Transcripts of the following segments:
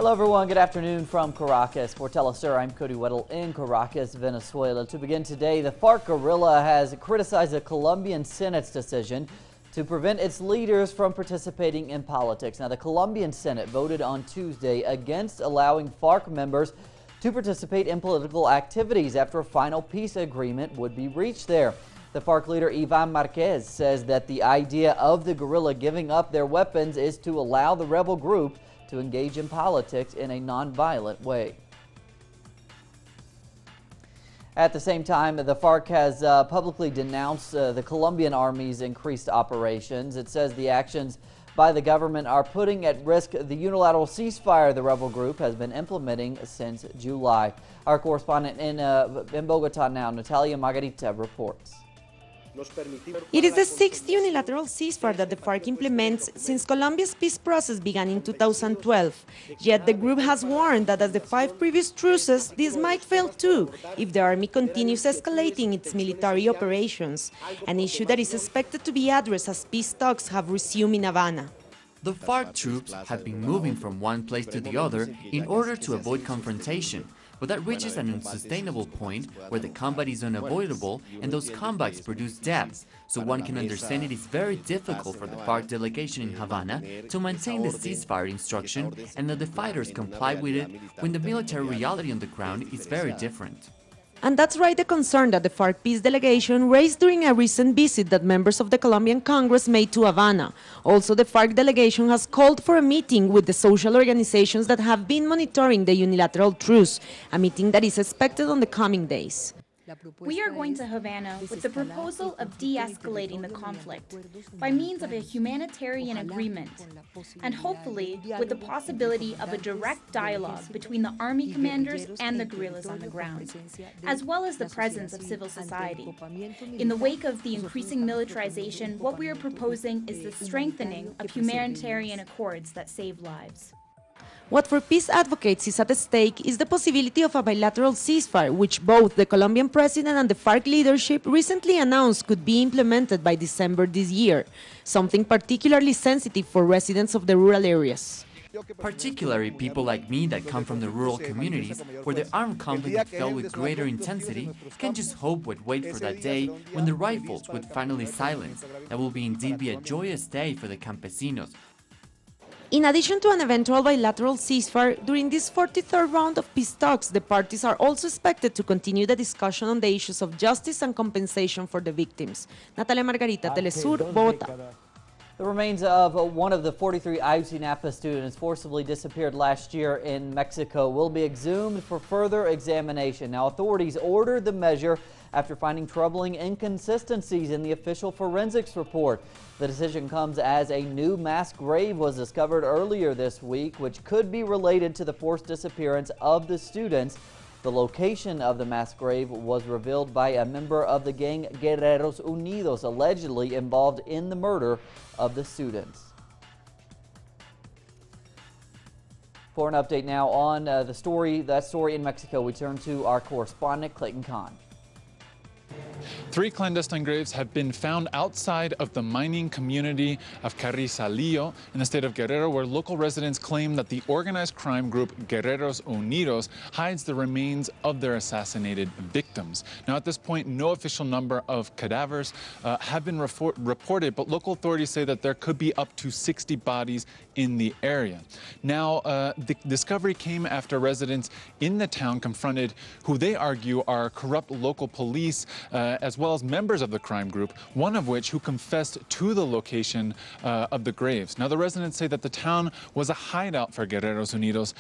Hello everyone, good afternoon from Caracas. For Telesur, I'm Cody Weddle in Caracas, Venezuela. To begin today, the FARC guerrilla has criticized the Colombian Senate's decision to prevent its leaders from participating in politics. Now, the Colombian Senate voted on Tuesday against allowing FARC members to participate in political activities after a final peace agreement would be reached there. The FARC leader Iván Márquez says that the idea of the guerrilla giving up their weapons is to allow the rebel group to engage in politics in a non-violent way. At the same time, the FARC has publicly denounced the Colombian army's increased operations. It says the actions by the government are putting at risk the unilateral ceasefire the rebel group has been implementing since July. Our correspondent in Bogotá now, Natalia Margarita, reports. It is the sixth unilateral ceasefire that the FARC implements since Colombia's peace process began in 2012. Yet the group has warned that as the 5 previous truces, this might fail too if the army continues escalating its military operations, an issue that is expected to be addressed as peace talks have resumed in Havana. The FARC troops have been moving from one place to the other in order to avoid confrontation. But that reaches an unsustainable point where the combat is unavoidable and those combats produce deaths. So one can understand it is very difficult for the FARC delegation in Havana to maintain the ceasefire instruction and that the fighters comply with it when the military reality on the ground is very different. And that's right, the concern that the FARC peace delegation raised during a recent visit that members of the Colombian Congress made to Havana. Also, the FARC delegation has called for a meeting with the social organizations that have been monitoring the unilateral truce, a meeting that is expected on the coming days. We are going to Havana with the proposal of de-escalating the conflict by means of a humanitarian agreement, and hopefully with the possibility of a direct dialogue between the army commanders and the guerrillas on the ground, as well as the presence of civil society. In the wake of the increasing militarization, what we are proposing is the strengthening of humanitarian accords that save lives. What for peace advocates is at stake is the possibility of a bilateral ceasefire, which both the Colombian president and the FARC leadership recently announced could be implemented by December this year, something particularly sensitive for residents of the rural areas. Particularly people like me that come from the rural communities where the armed conflict fell with greater intensity can just hope and wait for that day when the rifles would finally silence. That will indeed be a joyous day for the campesinos. In addition to an eventual bilateral ceasefire, during this 43rd round of peace talks, the parties are also expected to continue the discussion on the issues of justice and compensation for the victims. Natalia Margarita, Telesur, Bogotá. The remains of one of the 43 Ayotzinapa students forcibly disappeared last year in Mexico will be exhumed for further examination. Now, authorities ordered the measure after finding troubling inconsistencies in the official forensics report. The decision comes as a new mass grave was discovered earlier this week, which could be related to the forced disappearance of the students. The location of the mass grave was revealed by a member of the gang Guerreros Unidos, allegedly involved in the murder of the students. For an update now on that story in Mexico, we turn to our correspondent Clayton Kahn. 3 clandestine graves have been found outside of the mining community of Carrizalillo in the state of Guerrero, where local residents claim that the organized crime group Guerreros Unidos hides the remains of their assassinated victims. Now, at this point, no official number of cadavers have been reported, but local authorities say that there could be up to 60 bodies in the area. Now, the discovery came after residents in the town confronted who they argue are corrupt local police, as well as members of the crime group, one of which who confessed to the location of the graves. Now, the residents say that the town was a hideout for Guerreros Unidos,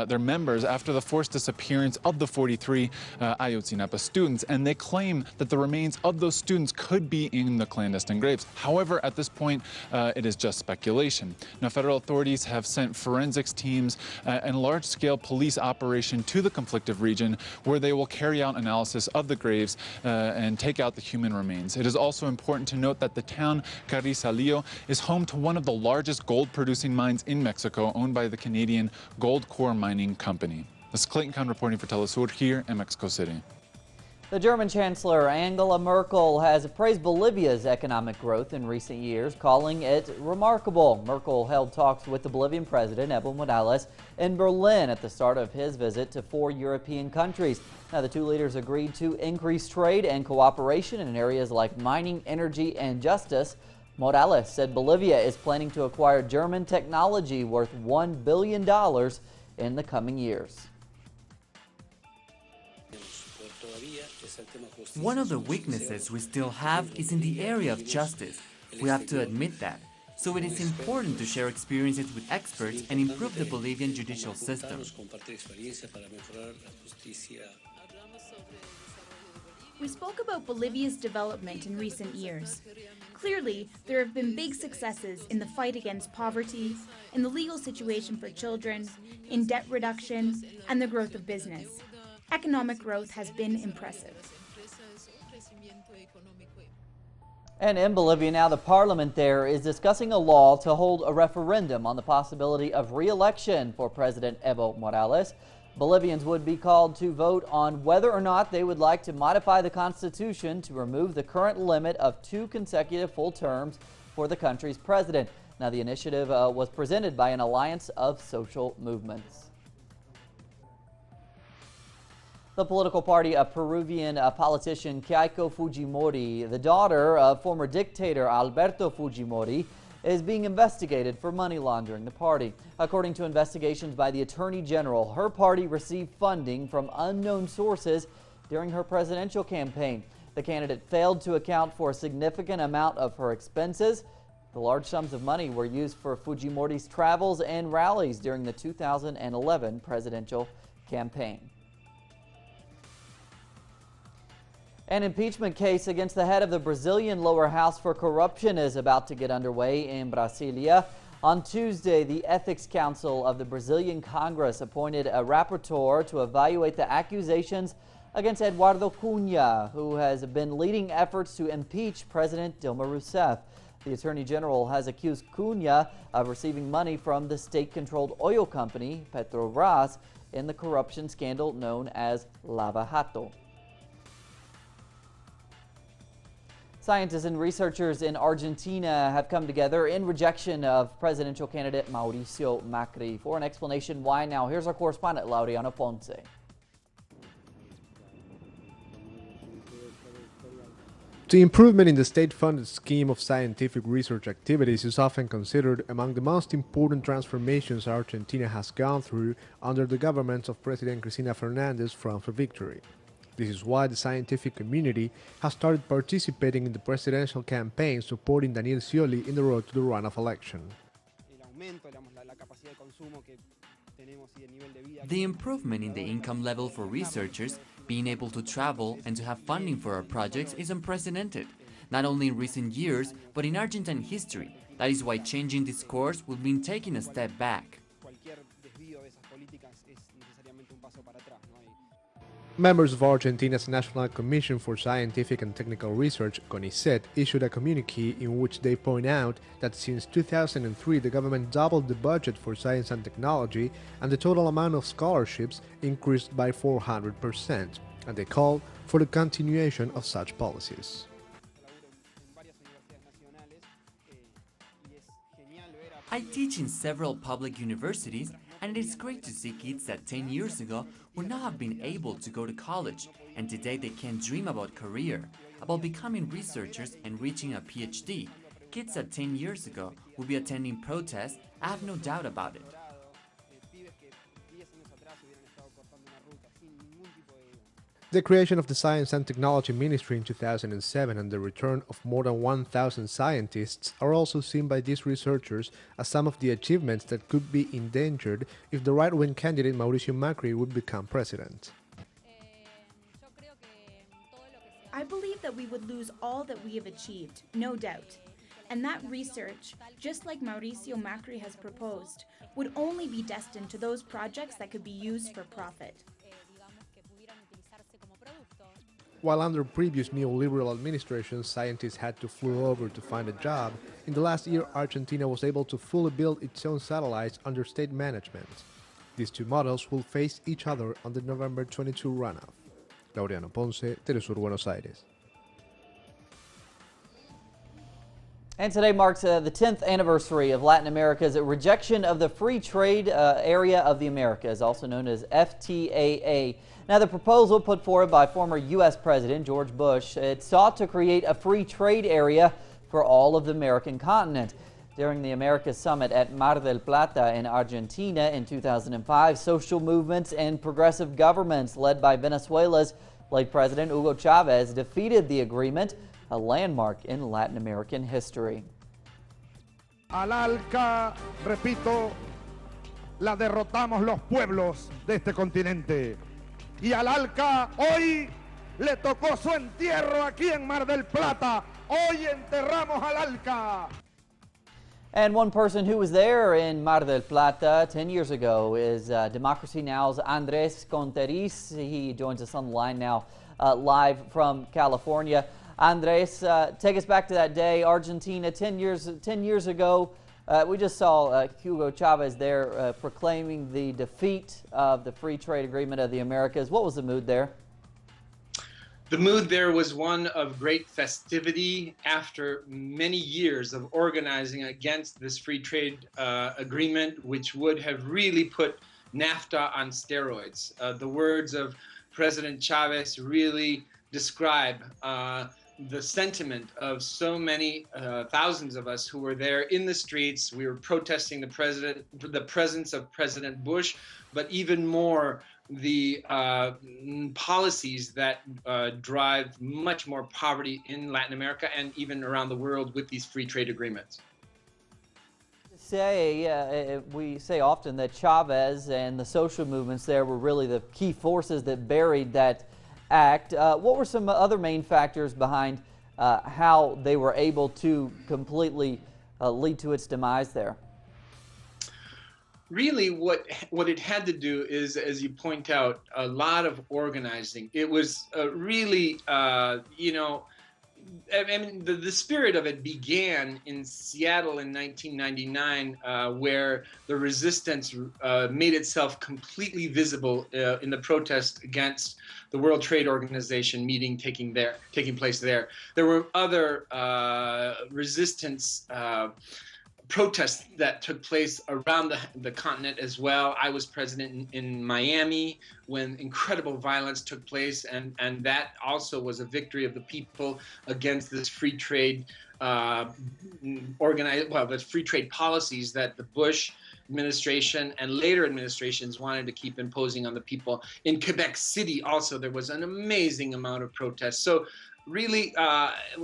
their members, after the forced disappearance of the 43 Ayotzinapa students, and they claim that the remains of those students could be in the clandestine graves. However, at this point, it is just speculation. Now, federal authorities have sent forensics teams and large-scale police operation to the conflicted region, where they will carry out analysis of the graves and take out the human remains. It is also important to note that the town Carrizalillo is home to one of the largest gold-producing mines in Mexico, owned by the Canadian Gold Core Mining Company. This is Clayton Kahn reporting for Telesur here in Mexico City. The German Chancellor Angela Merkel has praised Bolivia's economic growth in recent years, calling it remarkable. Merkel held talks with the Bolivian President Evo Morales in Berlin at the start of his visit to 4 European countries. Now, the two leaders agreed to increase trade and cooperation in areas like mining, energy, and justice. Morales said Bolivia is planning to acquire German technology worth $1 billion in the coming years. One of the weaknesses we still have is in the area of justice. We have to admit that. So it is important to share experiences with experts and improve the Bolivian judicial system. We spoke about Bolivia's development in recent years. Clearly, there have been big successes in the fight against poverty, in the legal situation for children, in debt reduction, and the growth of business. Economic growth has been impressive. And in Bolivia now, the parliament there is discussing a law to hold a referendum on the possibility of re-election for President Evo Morales. Bolivians would be called to vote on whether or not they would like to modify the constitution to remove the current limit of 2 consecutive full terms for the country's president. Now, the initiative was presented by an alliance of social movements. The political party of Peruvian politician Keiko Fujimori, the daughter of former dictator Alberto Fujimori, is being investigated for money laundering the party. According to investigations by the Attorney General, her party received funding from unknown sources during her presidential campaign. The candidate failed to account for a significant amount of her expenses. The large sums of money were used for Fujimori's travels and rallies during the 2011 presidential campaign. An impeachment case against the head of the Brazilian lower house for corruption is about to get underway in Brasilia. On Tuesday, the Ethics Council of the Brazilian Congress appointed a rapporteur to evaluate the accusations against Eduardo Cunha, who has been leading efforts to impeach President Dilma Rousseff. The Attorney General has accused Cunha of receiving money from the state-controlled oil company, Petrobras, in the corruption scandal known as Lava Jato. Scientists and researchers in Argentina have come together in rejection of presidential candidate Mauricio Macri. For an explanation why now, here's our correspondent Laureano Ponce. The improvement in the state-funded scheme of scientific research activities is often considered among the most important transformations Argentina has gone through under the government of President Cristina Fernández from for victory. This is why the scientific community has started participating in the presidential campaign supporting Daniel Scioli in the road to the runoff election. The improvement in the income level for researchers, being able to travel and to have funding for our projects is unprecedented, not only in recent years, but in Argentine history. That is why changing this course will mean taking a step back. Members of Argentina's National Commission for Scientific and Technical Research, CONICET, issued a communique in which they point out that since 2003 the government doubled the budget for science and technology and the total amount of scholarships increased by 400%, and they call for the continuation of such policies. I teach in several public universities, and it is great to see kids that 10 years ago would not have been able to go to college, and today they can dream about career, about becoming researchers and reaching a PhD. Kids that 10 years ago would be attending protests, I have no doubt about it. The creation of the Science and Technology Ministry in 2007 and the return of more than 1,000 scientists are also seen by these researchers as some of the achievements that could be endangered if the right-wing candidate Mauricio Macri would become president. I believe that we would lose all that we have achieved, no doubt. And that research, just like Mauricio Macri has proposed, would only be destined to those projects that could be used for profit. While under previous neoliberal administrations, scientists had to fly over to find a job, in the last year Argentina was able to fully build its own satellites under state management. These two models will face each other on the November 22 runoff. Laureano Ponce, Telesur, Buenos Aires. And today marks the 10th anniversary of Latin America's rejection of the Free Trade Area of the Americas, also known as FTAA. Now, the proposal put forward by former U.S. President George Bush, it sought to create a free trade area for all of the American continent. During the Americas Summit at Mar del Plata in Argentina in 2005, social movements and progressive governments led by Venezuela's late President Hugo Chavez defeated the agreement, a landmark in Latin American history. Al ALCA, repito, la derrotamos los pueblos de este continente. Y al ALCA hoy le tocó su entierro aquí en Mar del Plata. Hoy enterramos al ALCA. And one person who was there in Mar del Plata 10 years ago is Democracy Now!'s Andres Conteris. He joins us on the line now live from California. Andres, take us back to that day, Argentina, 10 years ago. We just saw Hugo Chavez there proclaiming the defeat of the Free Trade Agreement of the Americas. What was the mood there? The mood there was one of great festivity after many years of organizing against this free trade agreement, which would have really put NAFTA on steroids. The words of President Chavez really describe the sentiment of so many thousands of us who were there in the streets. We were protesting the presence of President Bush, but even more the policies that drive much more poverty in Latin America and even around the world with these free trade agreements. We say often that Chavez and the social movements there were really the key forces that buried that act. What were some other main factors behind how they were able to completely lead to its demise there? Really, what it had to do is, as you point out, a lot of organizing. It was really, you know, I mean, the spirit of it began in Seattle in 1999, where the resistance made itself completely visible in the protest against the World Trade Organization meeting taking place there. There were other resistance protests that took place around the continent as well. I was president in Miami when incredible violence took place, and that also was a victory of the people against this free trade the free trade policies that the Bush administration and later administrations wanted to keep imposing on the people. In Quebec City also there was an amazing amount of protests. So really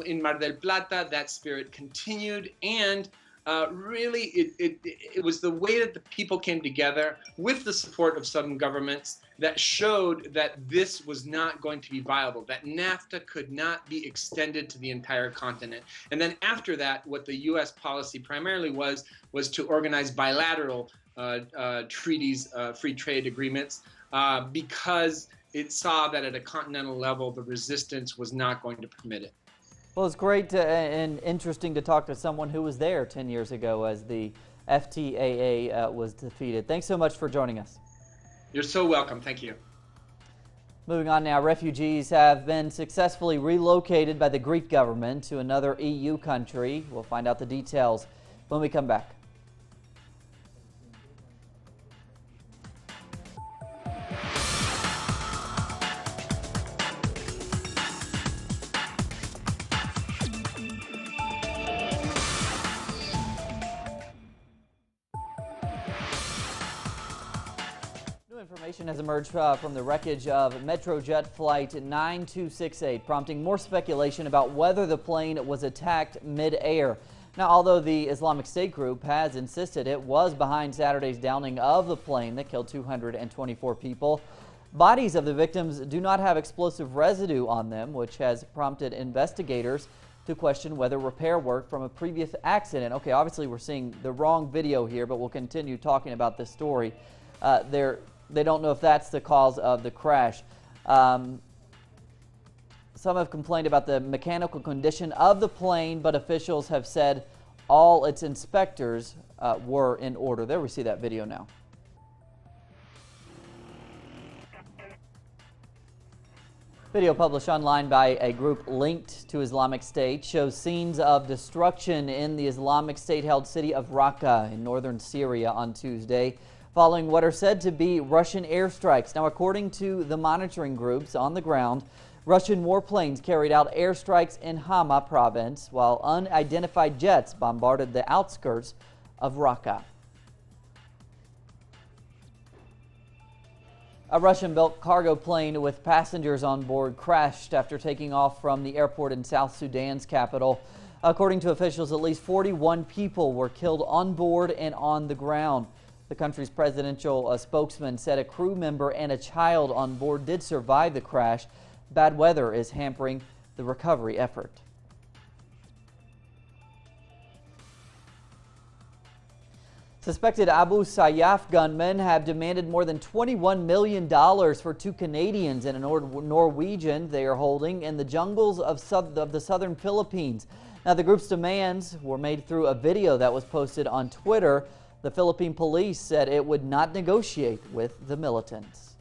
in Mar del Plata that spirit continued, and really, it was the way that the people came together with the support of some governments that showed that this was not going to be viable, that NAFTA could not be extended to the entire continent. And then after that, what the U.S. policy primarily was to organize bilateral treaties, free trade agreements, because it saw that at a continental level, the resistance was not going to permit it. Well, it's great and interesting to talk to someone who was there 10 years ago as the FTAA was defeated. Thanks so much for joining us. You're so welcome. Thank you. Moving on now, refugees have been successfully relocated by the Greek government to another EU country. We'll find out the details when we come back. Information has emerged from the wreckage of Metrojet Flight 9268, prompting more speculation about whether the plane was attacked mid-air. Now, although the Islamic State group has insisted it was behind Saturday's downing of the plane that killed 224 people, bodies of the victims do not have explosive residue on them, which has prompted investigators to question whether repair work from a previous accident. Okay, obviously we're seeing the wrong video here, but we'll continue talking about this story. They don't know if that's the cause of the crash. Some have complained about the mechanical condition of the plane, but officials have said all its inspectors were in order. There we see that video now. Video published online by a group linked to Islamic State shows scenes of destruction in the Islamic State-held city of Raqqa in northern Syria on Tuesday, following what are said to be Russian airstrikes. Now, according to the monitoring groups on the ground, Russian warplanes carried out airstrikes in Hama province, while unidentified jets bombarded the outskirts of Raqqa. A Russian-built cargo plane with passengers on board crashed after taking off from the airport in South Sudan's capital. According to officials, at least 41 people were killed on board and on the ground. The country's presidential spokesman said a crew member and a child on board did survive the crash. Bad weather is hampering the recovery effort. Suspected Abu Sayyaf gunmen have demanded more than $21 million for two Canadians and a Norwegian they are holding in the jungles of the southern Philippines. Now, the group's demands were made through a video that was posted on Twitter. The Philippine police said it would not negotiate with the militants.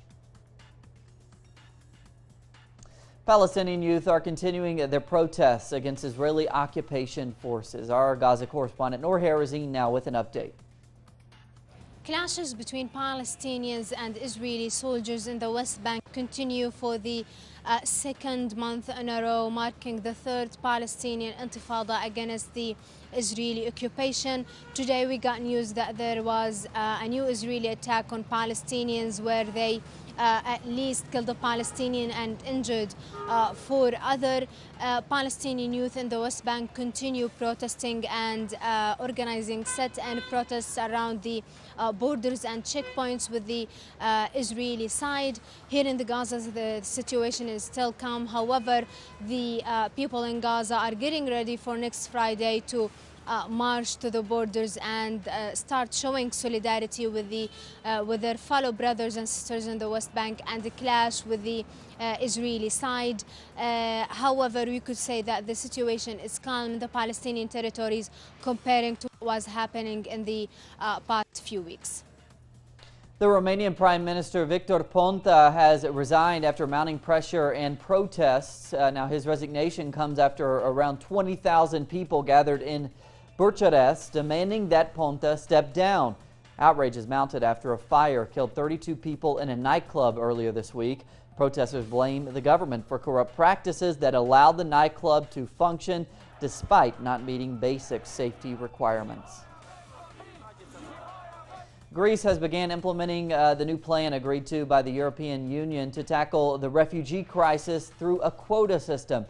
Palestinian youth are continuing their protests against Israeli occupation forces. Our Gaza correspondent Noor Harazin now with an update. Clashes between Palestinians and Israeli soldiers in the West Bank continue for the second month in a row, marking the third Palestinian intifada against the Israeli occupation. Today we got news that there was a new Israeli attack on Palestinians where they at least killed a Palestinian and injured four other. Palestinian youth in the West Bank continue protesting and organizing sit-in protests around the borders and checkpoints with the Israeli side. Here in the Gaza, the situation is still calm. However, the people in Gaza are getting ready for next Friday to march to the borders and start showing solidarity with their fellow brothers and sisters in the West Bank and the clash with the Israeli side. However, we could say that the situation is calm in the Palestinian territories comparing to what was happening in the past few weeks. The Romanian Prime Minister Victor Ponta has resigned after mounting pressure and protests. Now, his resignation comes after around 20,000 people gathered in Bucharest demanding that Ponta step down. Outrage is mounted after a fire killed 32 people in a nightclub earlier this week. Protesters blame the government for corrupt practices that allowed the nightclub to function despite not meeting basic safety requirements. Greece has begun implementing the new plan agreed to by the European Union to tackle the refugee crisis through a quota system.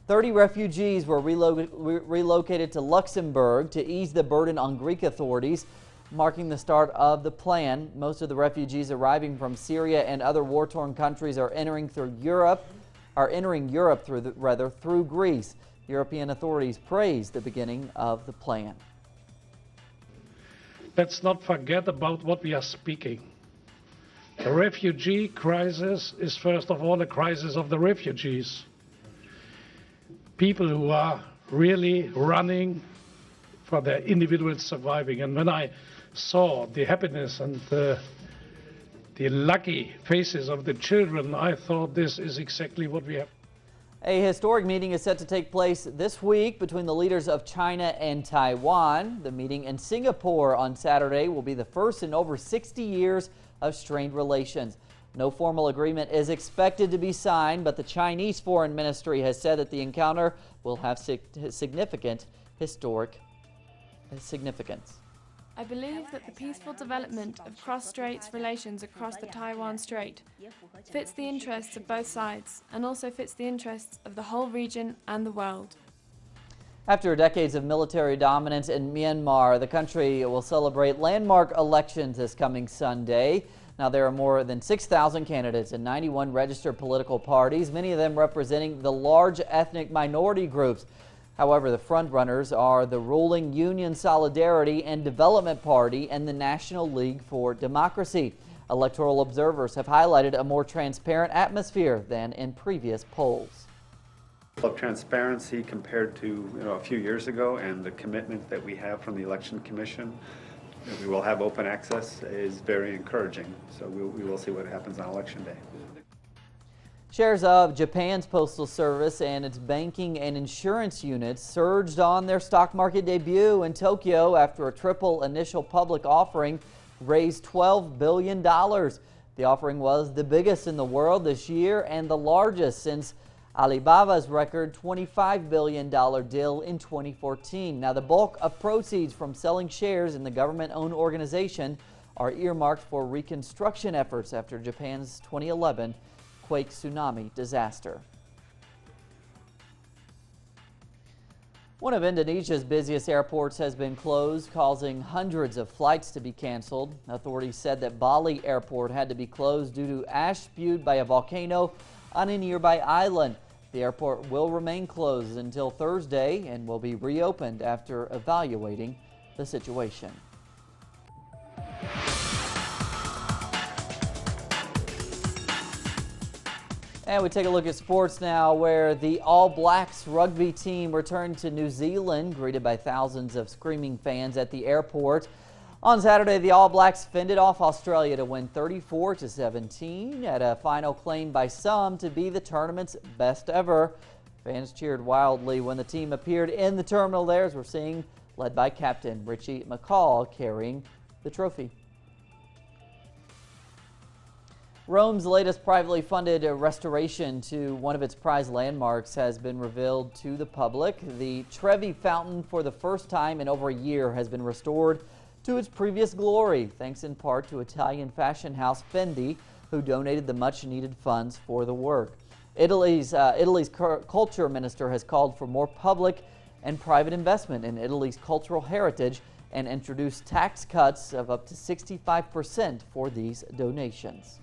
30 refugees were relocated to Luxembourg to ease the burden on Greek authorities, marking the start of the plan. Most of the refugees arriving from Syria and other war-torn countries are entering Europe through Greece. European authorities praised the beginning of the plan. Let's not forget about what we are speaking. The refugee crisis is first of all a crisis of the refugees. People who are really running for their individual surviving. And when I saw the happiness and the lucky faces of the children, I thought this is exactly what we have. A historic meeting is set to take place this week between the leaders of China and Taiwan. The meeting in Singapore on Saturday will be the first in over 60 years of strained relations. No formal agreement is expected to be signed, but the Chinese Foreign Ministry has said that the encounter will have significant historic significance. I believe that the peaceful development of cross-straits relations across the Taiwan Strait fits the interests of both sides and also fits the interests of the whole region and the world. After decades of military dominance in Myanmar, the country will celebrate landmark elections this coming Sunday. Now, there are more than 6,000 candidates and 91 registered political parties, many of them representing the large ethnic minority groups. However, the frontrunners are the ruling Union Solidarity and Development Party and the National League for Democracy. Electoral observers have highlighted a more transparent atmosphere than in previous polls. Of transparency compared to a few years ago, and the commitment that we have from the Election Commission that we will have open access is very encouraging. So we will see what happens on Election Day. Shares of Japan's postal service and its banking and insurance units surged on their stock market debut in Tokyo after a triple initial public offering raised $12 billion. The offering was the biggest in the world this year and the largest since Alibaba's record $25 billion deal in 2014. Now, the bulk of proceeds from selling shares in the government-owned organization are earmarked for reconstruction efforts after Japan's 2011 quake tsunami disaster. One of Indonesia's busiest airports has been closed, causing hundreds of flights to be canceled. Authorities said that Bali Airport had to be closed due to ash spewed by a volcano on a nearby island. The airport will remain closed until Thursday and will be reopened after evaluating the situation. And we take a look at sports now, where the All Blacks rugby team returned to New Zealand, greeted by thousands of screaming fans at the airport. On Saturday, the All Blacks fended off Australia to win 34-17 at a final claimed by some to be the tournament's best ever. Fans cheered wildly when the team appeared in the terminal there, as we're seeing, led by Captain Richie McCaw carrying the trophy. Rome's latest privately funded restoration to one of its prized landmarks has been revealed to the public. The Trevi Fountain, for the first time in over a year, has been restored to its previous glory, thanks in part to Italian fashion house Fendi, who donated the much-needed funds for the work. Italy's culture minister has called for more public and private investment in Italy's cultural heritage and introduced tax cuts of up to 65% for these donations.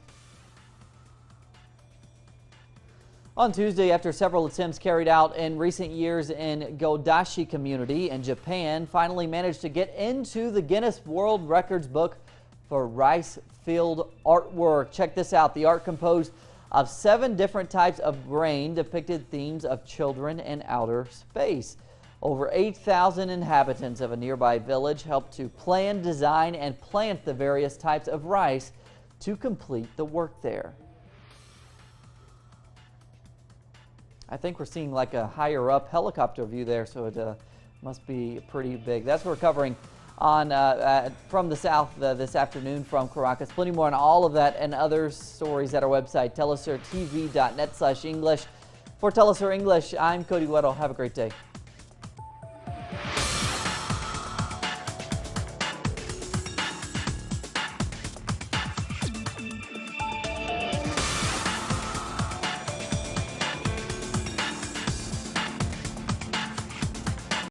On Tuesday, after several attempts carried out in recent years in Godashi community in Japan, finally managed to get into the Guinness World Records book for rice field artwork. Check this out. The art, composed of 7 different types of grain, depicted themes of children and outer space. Over 8,000 inhabitants of a nearby village helped to plan, design, and plant the various types of rice to complete the work there. I think we're seeing like a higher up helicopter view there, so it must be pretty big. That's what we're covering on from the south this afternoon from Caracas. Plenty more on all of that and other stories at our website, telesurtv.net/English. For Telesur English, I'm Cody Weddle. Have a great day.